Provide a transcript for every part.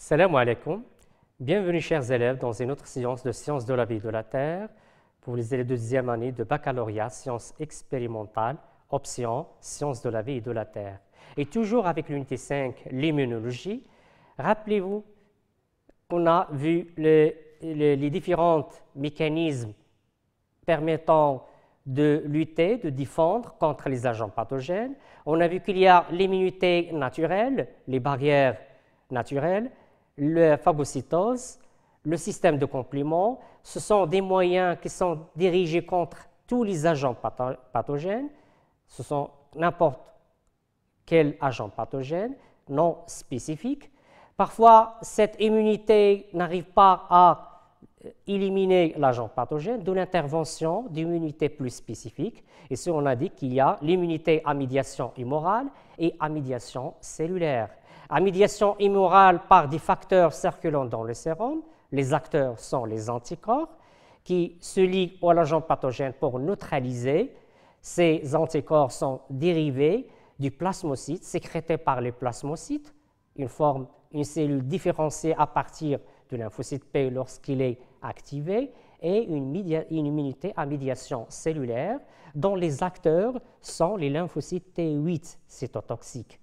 Salam alaikum. Bienvenue chers élèves dans une autre séance de sciences de la vie et de la Terre pour les élèves de deuxième année de baccalauréat sciences expérimentales, option sciences de la vie et de la Terre. Et toujours avec l'unité 5, l'immunologie, rappelez-vous qu'on a vu les différents mécanismes permettant de lutter, de défendre contre les agents pathogènes. On a vu qu'il y a l'immunité naturelle, les barrières naturelles, la phagocytose, le système de complément. Ce sont des moyens qui sont dirigés contre tous les agents pathogènes. Ce sont n'importe quel agent pathogène non spécifique. Parfois, cette immunité n'arrive pas à éliminer l'agent pathogène, de l'intervention d'immunité plus spécifique. Et ce, on a dit qu'il y a l'immunité à médiation immorale et à médiation cellulaire. À médiation immorale par des facteurs circulant dans le sérum, les acteurs sont les anticorps qui se lient à l'agent pathogène pour neutraliser. Ces anticorps sont dérivés du plasmocyte, sécrétés par les plasmocytes, une cellule différenciée à partir de lymphocyte P lorsqu'il est activé, et une immunité à médiation cellulaire dont les acteurs sont les lymphocytes T8 cytotoxiques.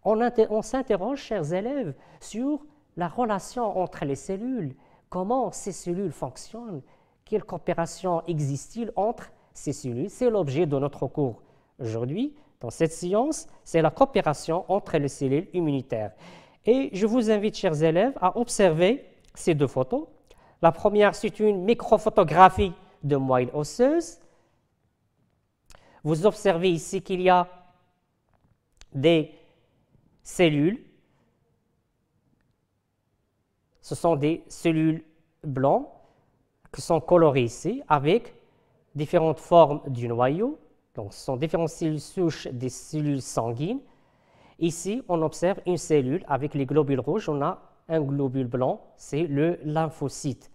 On s'interroge, chers élèves, sur la relation entre les cellules, comment ces cellules fonctionnent, quelle coopération existe-t-il entre ces cellules. C'est l'objet de notre cours aujourd'hui. Dans cette science, c'est la coopération entre les cellules immunitaires. Et je vous invite, chers élèves, à observer ces deux photos. La première, c'est une microphotographie de moelle osseuse. Vous observez ici qu'il y a des cellules. Ce sont des cellules blanches qui sont colorées ici avec différentes formes du noyau. Donc, ce sont différentes cellules souches des cellules sanguines. Ici, on observe une cellule avec les globules rouges. On a un globule blanc, c'est le lymphocyte.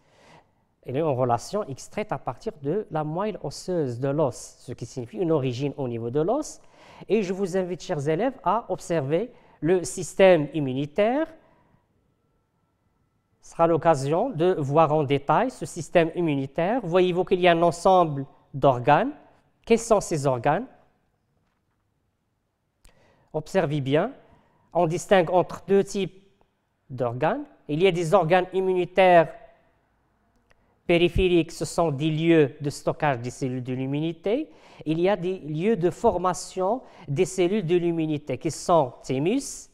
Il est en relation extraite à partir de la moelle osseuse de l'os, ce qui signifie une origine au niveau de l'os. Et je vous invite, chers élèves, à observer le système immunitaire. Ce sera l'occasion de voir en détail ce système immunitaire. Voyez-vous qu'il y a un ensemble d'organes. Quels sont ces organes? Observez bien. On distingue entre deux types d'organes. Il y a des organes immunitaires périphériques, ce sont des lieux de stockage des cellules de l'immunité. Il y a des lieux de formation des cellules de l'immunité qui sont thymus,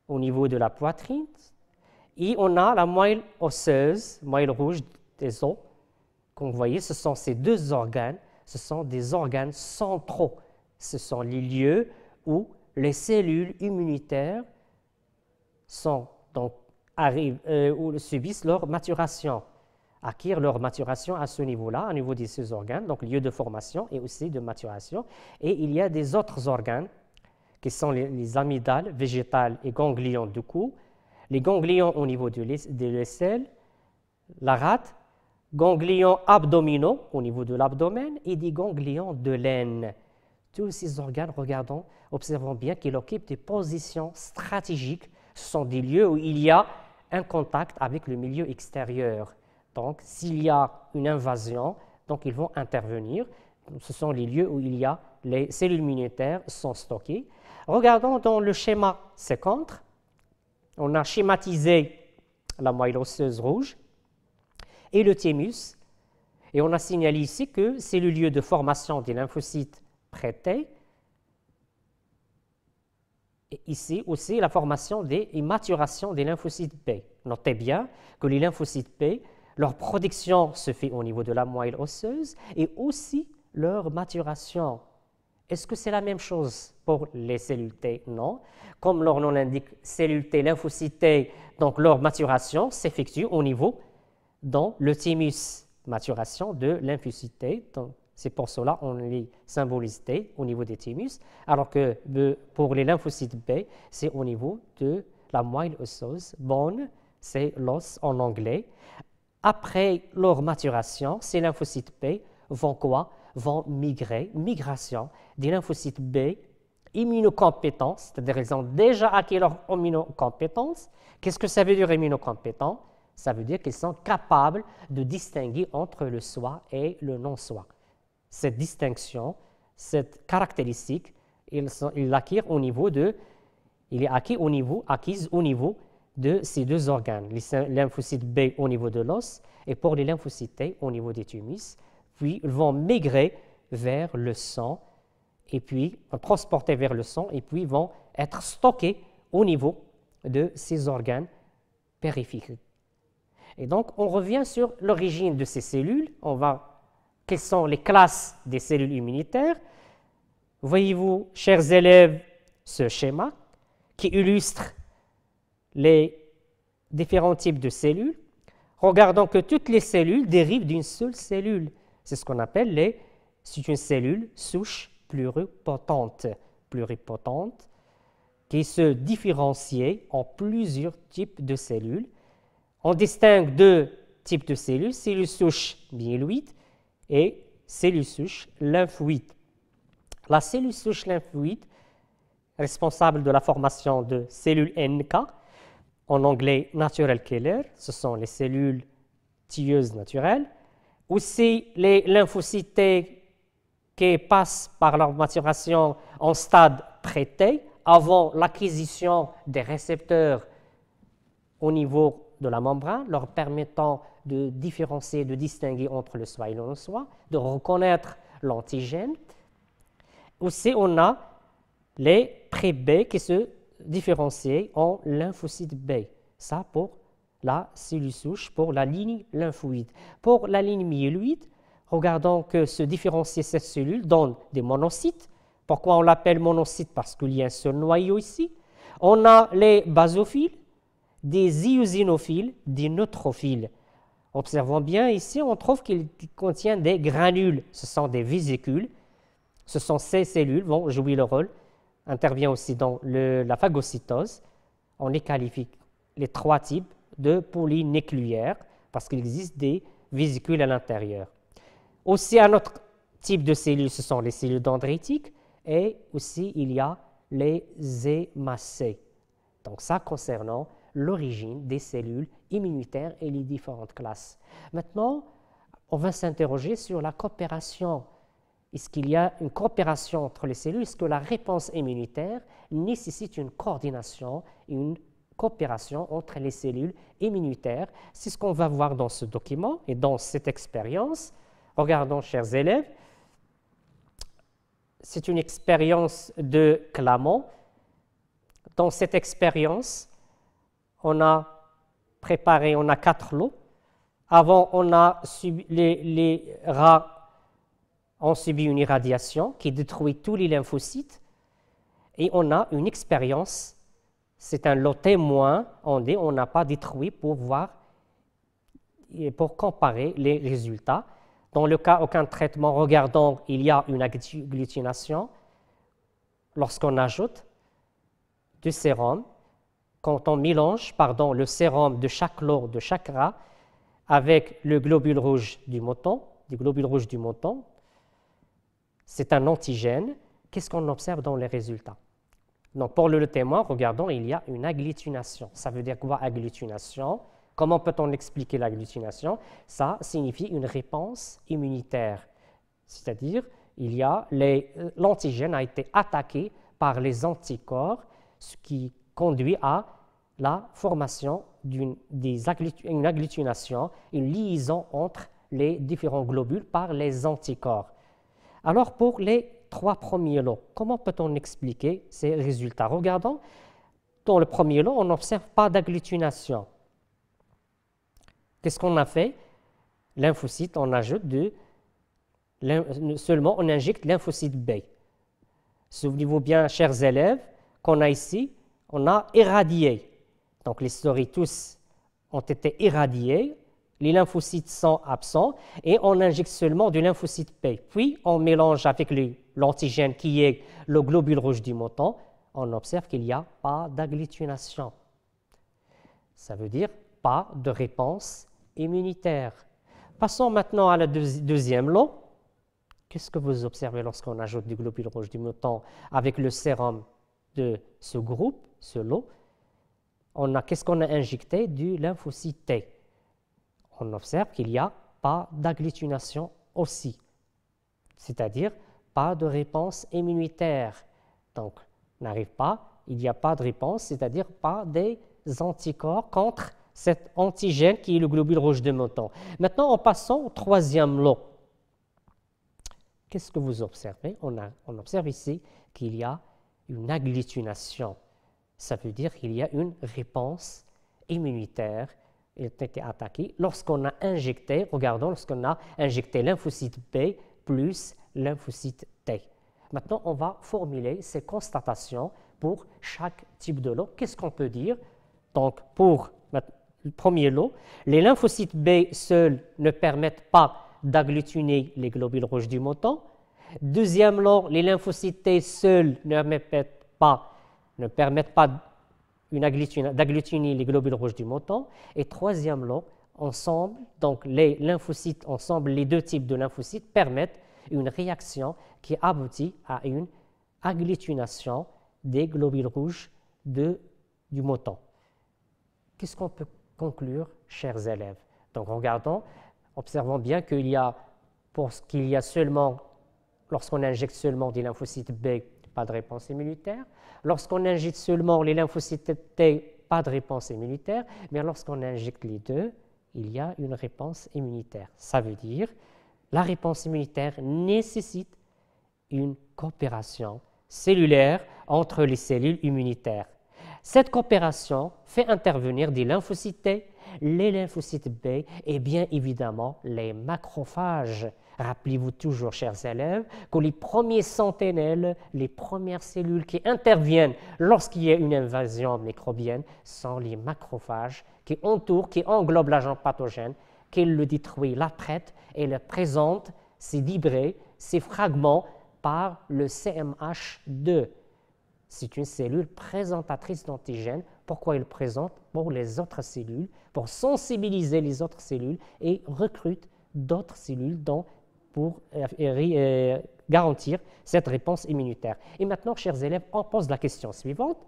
au niveau de la poitrine, et on a la moelle osseuse, moelle rouge des os. Comme vous voyez, ce sont ces deux organes, ce sont des organes centraux. Ce sont les lieux où les cellules immunitaires subissent leur maturation, acquièrent leur maturation à ce niveau-là, au niveau de ces organes, donc lieu de formation et aussi de maturation. Et il y a des autres organes qui sont les amygdales, végétales et ganglions du cou, les ganglions au niveau de l'aisselle, la rate, ganglions abdominaux au niveau de l'abdomen et des ganglions de l'aine. Tous ces organes, observons bien qu'ils occupent des positions stratégiques. Ce sont des lieux où il y a un contact avec le milieu extérieur. Donc, s'il y a une invasion, donc ils vont intervenir. Ce sont les lieux où il y a les cellules immunitaires sont stockées. Regardons dans le schéma ci-contre. On a schématisé la moelle osseuse rouge et le thymus. Et on a signalé ici que c'est le lieu de formation des lymphocytes prêtés. Et ici aussi la formation et maturation des lymphocytes B. Notez bien que les lymphocytes B, leur production se fait au niveau de la moelle osseuse et aussi leur maturation. Est-ce que c'est la même chose pour les cellules T? Non. Comme leur nom l'indique, cellules T, lymphocytes T, donc leur maturation s'effectue au niveau dans le thymus, maturation de lymphocytes T. C'est pour cela qu'on les symbolise T au niveau des thymus, alors que pour les lymphocytes B, c'est au niveau de la moelle osseuse. Bone, c'est l'os en anglais. Après leur maturation, ces lymphocytes B vont quoi? Vont migrer, migration des lymphocytes B immunocompétents, c'est-à-dire ils ont déjà acquis leur immunocompétence. Qu'est-ce que ça veut dire immunocompétent? Ça veut dire qu'ils sont capables de distinguer entre le soi et le non-soi. Cette distinction, cette caractéristique, il est acquise au niveau de ces deux organes, les lymphocytes B au niveau de l'os et pour les lymphocytes T au niveau des thymus. Puis ils vont migrer vers le sang et puis transporter vers le sang et puis vont être stockés au niveau de ces organes périphériques. Et donc on revient sur l'origine de ces cellules. Quelles sont les classes des cellules immunitaires? Voyez-vous, chers élèves, ce schéma qui illustre les différents types de cellules. Regardons que toutes les cellules dérivent d'une seule cellule. C'est ce qu'on appelle c'est une cellule souche pluripotente, qui se différencie en plusieurs types de cellules. On distingue deux types de cellules souches myéloïdes et cellules souches lymphoïdes. La cellule souche lymphoïde, responsable de la formation de cellules NK, en anglais natural killer, ce sont les cellules tueuses naturelles. Aussi, les lymphocytes T qui passent par leur maturation en stade pré-T, avant l'acquisition des récepteurs au niveau de la membrane, leur permettant de différencier, de distinguer entre le soi et le non-soi, de reconnaître l'antigène. Aussi, on a les pré-B qui se différencient en lymphocytes B. Ça pour la cellule souche, pour la ligne lymphoïde. Pour la ligne myéloïde, regardons que se différencier cette cellule donne des monocytes. Pourquoi on l'appelle monocyte? Parce qu'il y a un seul noyau ici. On a les basophiles, des eosinophiles, des neutrophiles. Observons bien ici, on trouve qu'il contient des granules. Ce sont des vésicules. Ce sont ces cellules vont jouer le rôle. Intervient aussi dans la phagocytose. On les qualifie les trois types de polynucléaires parce qu'il existe des vésicules à l'intérieur. Aussi, un autre type de cellules, ce sont les cellules dendritiques et aussi il y a les hémacées. Donc ça concernant l'origine des cellules immunitaires et les différentes classes. Maintenant, on va s'interroger sur la coopération. Est-ce qu'il y a une coopération entre les cellules? Est-ce que la réponse immunitaire nécessite une coordination, une coopération entre les cellules immunitaires? C'est ce qu'on va voir dans ce document et dans cette expérience. Regardons, chers élèves, c'est une expérience de Clamont. Dans cette expérience, on a 4 lots. Avant, les rats ont subi une irradiation qui détruit tous les lymphocytes. Et on a une expérience, c'est un lot témoin, on n'a pas détruit pour comparer les résultats. Dans le cas aucun traitement, regardons, il y a une agglutination. Lorsqu'on ajoute du sérum, quand on mélange le sérum de chaque lot, de chaque rat, avec le globule rouge du mouton, c'est un antigène. Qu'est-ce qu'on observe dans les résultats? Donc, pour le témoin, regardons, il y a une agglutination. Ça veut dire quoi, agglutination? Comment peut-on expliquer l'agglutination? Ça signifie une réponse immunitaire. C'est-à-dire, l'antigène a été attaqué par les anticorps, ce qui conduit à la formation d'une agglutination, une liaison entre les différents globules par les anticorps. Alors, pour les 3 premiers lots, comment peut-on expliquer ces résultats? Regardons, dans le premier lot, on n'observe pas d'agglutination. Qu'est-ce qu'on a fait? Lymphocyte, on ajoute seulement on injecte lymphocyte B. Souvenez-vous bien, chers élèves, qu'on a ici, on a irradié. Donc les souris tous ont été irradiés, les lymphocytes sont absents et on injecte seulement du lymphocyte B. Puis on mélange avec l'antigène qui est le globule rouge du mouton, on observe qu'il n'y a pas d'agglutination. Ça veut dire pas de réponse immunitaire. Passons maintenant à la deuxième lot, Qu'est-ce que vous observez lorsqu'on ajoute du globule rouge du mouton avec le sérum de ce groupe, ce lot? Qu'est-ce qu'on a injecté? Du lymphocyte T. On observe qu'il n'y a pas d'agglutination aussi, c'est-à-dire pas de réponse immunitaire. Donc, n'arrive pas, il n'y a pas de réponse, c'est-à-dire pas des anticorps contre cet antigène qui est le globule rouge de mouton. Maintenant, en passant au troisième lot, qu'est-ce que vous observez? On observe ici qu'il y a une agglutination. Ça veut dire qu'il y a une réponse immunitaire qui a été attaquée lorsqu'on a injecté, regardons, lorsqu'on a injecté lymphocyte B plus lymphocyte T. Maintenant, on va formuler ces constatations pour chaque type de lot. Qu'est-ce qu'on peut dire? Donc, pour le premier lot, les lymphocytes B seuls ne permettent pas d'agglutiner les globules rouges du mouton. Deuxième lot, les lymphocytes T seuls ne permettent pas d'agglutiner les globules rouges du mouton. Et troisième lot, ensemble, donc les lymphocytes, ensemble, les deux types de lymphocytes permettent une réaction qui aboutit à une agglutination des globules rouges du mouton. Qu'est-ce qu'on peut conclure, chers élèves? Donc, observons bien qu'il y a seulement, lorsqu'on injecte seulement des lymphocytes B, pas de réponse immunitaire. Lorsqu'on injecte seulement les lymphocytes T, pas de réponse immunitaire. Mais lorsqu'on injecte les deux, il y a une réponse immunitaire. Ça veut dire la réponse immunitaire nécessite une coopération cellulaire entre les cellules immunitaires. Cette coopération fait intervenir des lymphocytes T, les lymphocytes B et bien évidemment les macrophages. Rappelez-vous toujours, chers élèves, que les premiers sentinelles, les premières cellules qui interviennent lorsqu'il y a une invasion microbienne sont les macrophages qui englobent l'agent pathogène, qui le détruit, la traite et le présente, ces librés, ces fragments par le CMH2. C'est une cellule présentatrice d'antigènes. Pourquoi il présente? Pour les autres cellules, pour sensibiliser les autres cellules et recrute d'autres cellules pour garantir cette réponse immunitaire. Et maintenant, chers élèves, on pose la question suivante.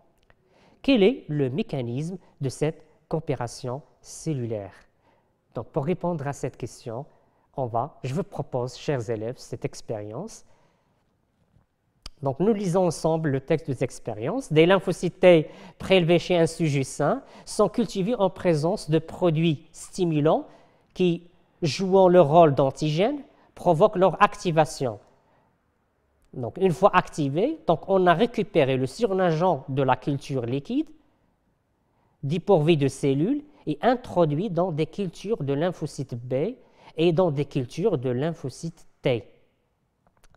Quel est le mécanisme de cette coopération cellulaire? Donc, pour répondre à cette question, je vous propose, chers élèves, cette expérience. Donc, nous lisons ensemble le texte des expériences. Des lymphocytes T prélevés chez un sujet sain sont cultivés en présence de produits stimulants qui, jouant le rôle d'antigène, provoquent leur activation. Donc, une fois activés, on a récupéré le surnageant de la culture liquide, dépourvu de cellules, et introduit dans des cultures de lymphocytes B et dans des cultures de lymphocytes T.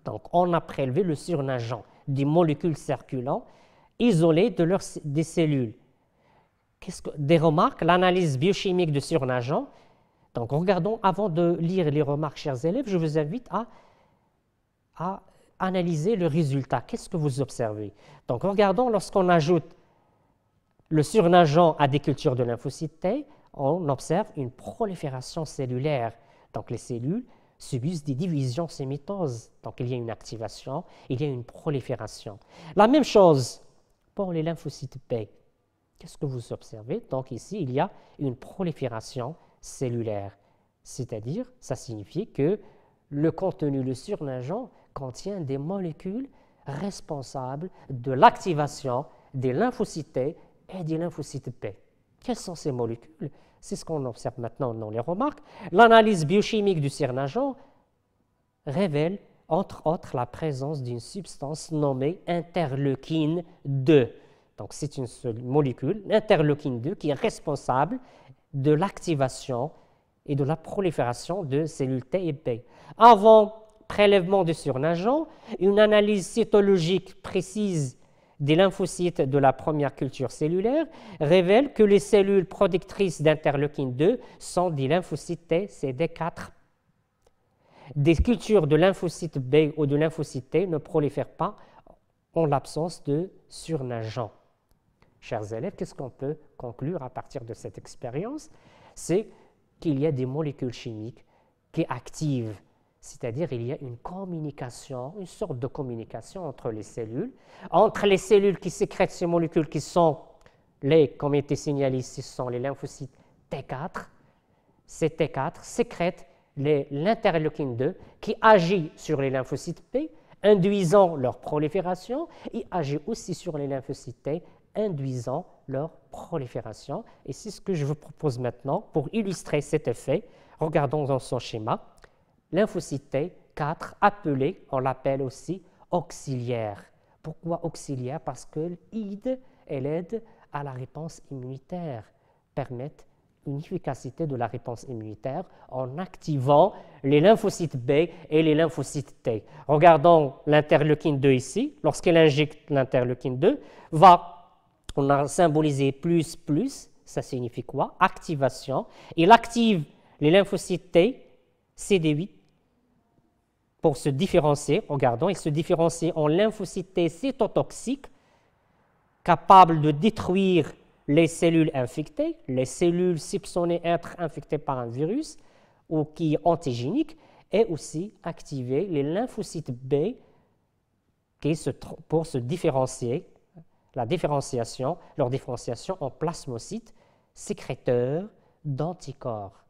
Donc, on a prélevé le surnageant des molécules circulantes isolées des cellules. Des remarques, l'analyse biochimique de surnageant. Donc, regardons, avant de lire les remarques, chers élèves, je vous invite à analyser le résultat. Qu'est-ce que vous observez? Donc, regardons, lorsqu'on ajoute le surnageant à des cultures de lymphocytes T, on observe une prolifération cellulaire. Donc, les cellules subissent des divisions ces mitoses. Donc, il y a une activation, il y a une prolifération. La même chose pour les lymphocytes B. Qu'est-ce que vous observez? Donc, ici, il y a une prolifération cellulaire. C'est-à-dire, ça signifie que le contenu, le surnageant, contient des molécules responsables de l'activation des lymphocytes T et des lymphocytes B. Quelles sont ces molécules? C'est ce qu'on observe maintenant dans les remarques. L'analyse biochimique du surnageant révèle, entre autres, la présence d'une substance nommée interleukine 2. Donc, c'est une seule molécule, interleukine 2, qui est responsable de l'activation et de la prolifération de cellules T et B. Avant prélèvement de surnageant, une analyse cytologique précise des lymphocytes de la première culture cellulaire révèle que les cellules productrices d'interleukine 2 sont des lymphocytes T CD4. Des cultures de lymphocytes B ou de lymphocytes T ne prolifèrent pas en l'absence de surnageant. Chers élèves, qu'est-ce qu'on peut conclure à partir de cette expérience? C'est qu'il y a des molécules chimiques qui activent c'est-à-dire il y a une communication, une sorte de communication entre les cellules qui sécrètent ces molécules qui sont comme il était signalé ici, ce sont les lymphocytes T4. Ces T4 sécrètent l'interleukine 2 qui agit sur les lymphocytes P, induisant leur prolifération, et agit aussi sur les lymphocytes T, induisant leur prolifération. Et c'est ce que je vous propose maintenant pour illustrer cet effet. Regardons dans son schéma. Lymphocyte T4 appelé, on l'appelle aussi auxiliaire. Pourquoi auxiliaire? Parce qu'elle aide à la réponse immunitaire, permettent une efficacité de la réponse immunitaire en activant les lymphocytes B et les lymphocytes T. Regardons l'interleukine 2 ici. Lorsqu'elle injecte l'interleukine 2, on a symbolisé plus, ça signifie quoi? Activation. Il active les lymphocytes T, CD8, pour se différencier. Regardons, il se différencie en lymphocytes T cytotoxiques, capables de détruire les cellules infectées, les cellules soupçonnées être infectées par un virus ou qui est antigénique, et aussi activer les lymphocytes B pour se différencier, leur différenciation en plasmocytes sécréteurs d'anticorps.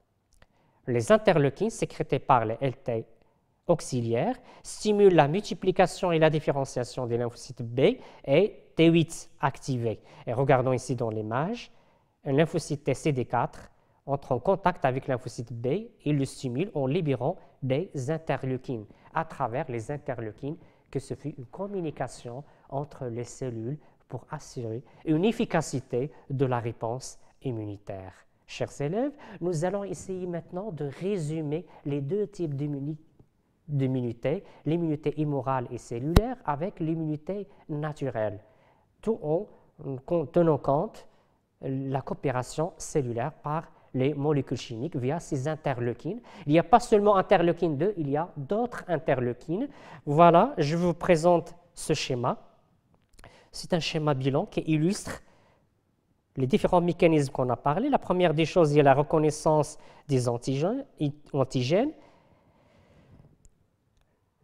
Les interleukines sécrétées par les LT auxiliaires stimulent la multiplication et la différenciation des lymphocytes B et T8 activés. Et regardons ici dans l'image, un lymphocyte CD4 entre en contact avec le lymphocyte B et le stimule en libérant des interleukines. À travers les interleukines, que ce fut une communication entre les cellules pour assurer une efficacité de la réponse immunitaire. Chers élèves, nous allons essayer maintenant de résumer les deux types d'immunité, l'immunité immorale et cellulaire avec l'immunité naturelle, tout en tenant compte de la coopération cellulaire par les molécules chimiques via ces interleukines. Il n'y a pas seulement interleukine 2, il y a d'autres interleukines. Voilà, je vous présente ce schéma. C'est un schéma bilan qui illustre les différents mécanismes qu'on a parlé. La première des choses, il y a la reconnaissance des antigènes.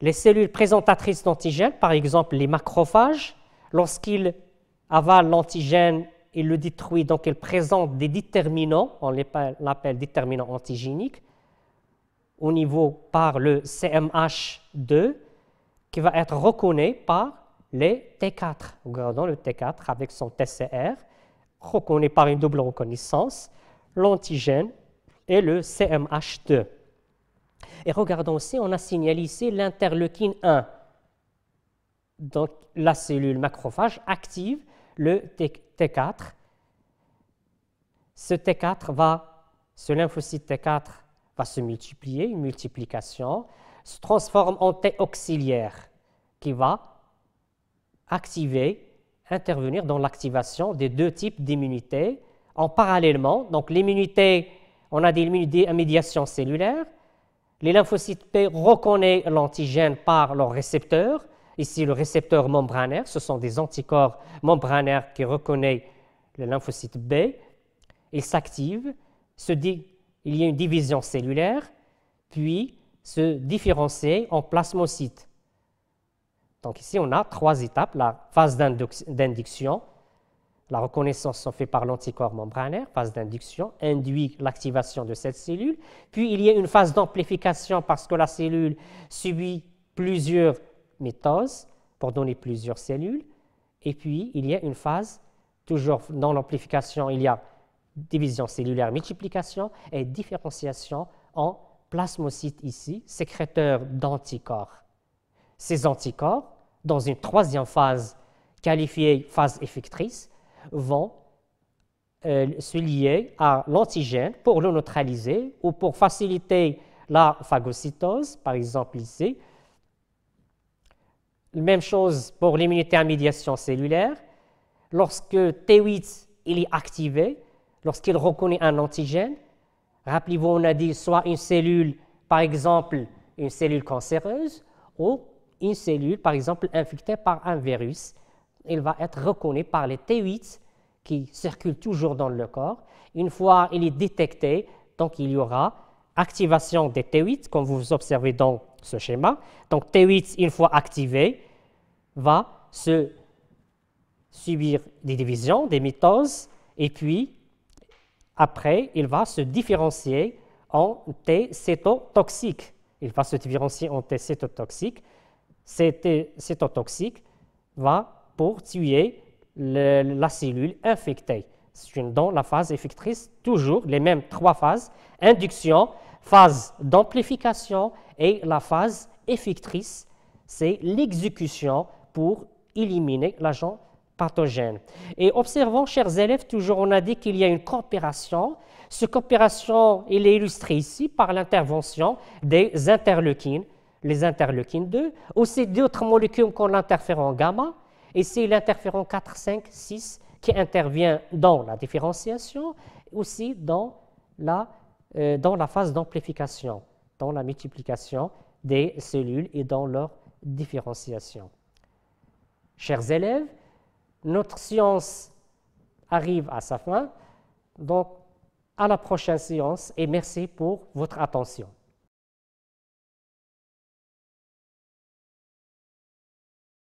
Les cellules présentatrices d'antigènes, par exemple les macrophages, lorsqu'ils avalent l'antigène, ils le détruisent, donc ils présentent des déterminants, on l'appelle déterminants antigéniques, au niveau par le CMH2, qui va être reconnu par les T4. Regardons le T4 avec son TCR, reconnu par une double reconnaissance, l'antigène et le CMH2. Et regardons aussi, on a signalé ici l'interleukine 1. Donc, la cellule macrophage active le T4. Ce lymphocyte T4 va se multiplier, une multiplication, se transforme en T auxiliaire qui va intervenir dans l'activation des deux types d'immunité en parallèlement. Donc, l'immunité, on a des immunités à médiation cellulaire. Les lymphocytes P reconnaissent l'antigène par leur récepteur. Ici, le récepteur membranaire, ce sont des anticorps membranaires qui reconnaissent le lymphocyte B. Il s'active, il y a une division cellulaire, puis se différencie en plasmocytes. Donc ici, on a trois étapes. La phase d'induction, la reconnaissance se fait par l'anticorps membranaire, phase d'induction, induit l'activation de cette cellule. Puis il y a une phase d'amplification parce que la cellule subit plusieurs mitoses pour donner plusieurs cellules. Et puis il y a une phase, toujours dans l'amplification, il y a division cellulaire, multiplication et différenciation en plasmocytes ici, sécréteurs d'anticorps. Ces anticorps, dans une troisième phase qualifiée phase effectrice, vont se lier à l'antigène pour le neutraliser ou pour faciliter la phagocytose, par exemple ici. Même chose pour l'immunité à médiation cellulaire. Lorsque T8 il est activé, lorsqu'il reconnaît un antigène, rappelez-vous, on a dit soit une cellule, par exemple, une cellule cancéreuse, ou une cellule, par exemple, infectée par un virus. Il va être reconnu par les T8 qui circulent toujours dans le corps. Une fois il est détecté, donc il y aura activation des T8, comme vous observez dans ce schéma. Donc T8, une fois activé, va subir des divisions, des mitoses, et puis après, il va se différencier en T cétotoxique. Il va se différencier en T cétotoxique. T cétotoxique va pour tuer la cellule infectée. C'est dans la phase effectrice, toujours les mêmes 3 phases, induction, phase d'amplification et la phase effectrice, c'est l'exécution pour éliminer l'agent pathogène. Et observons, chers élèves, toujours on a dit qu'il y a une coopération. Cette coopération, elle est illustrée ici par l'intervention des interleukines, les interleukines 2, aussi d'autres molécules comme l'interféron gamma, et c'est l'interféron 4, 5, 6 qui intervient dans la différenciation, aussi dans la phase d'amplification, dans la multiplication des cellules et dans leur différenciation. Chers élèves, notre séance arrive à sa fin, donc à la prochaine séance et merci pour votre attention.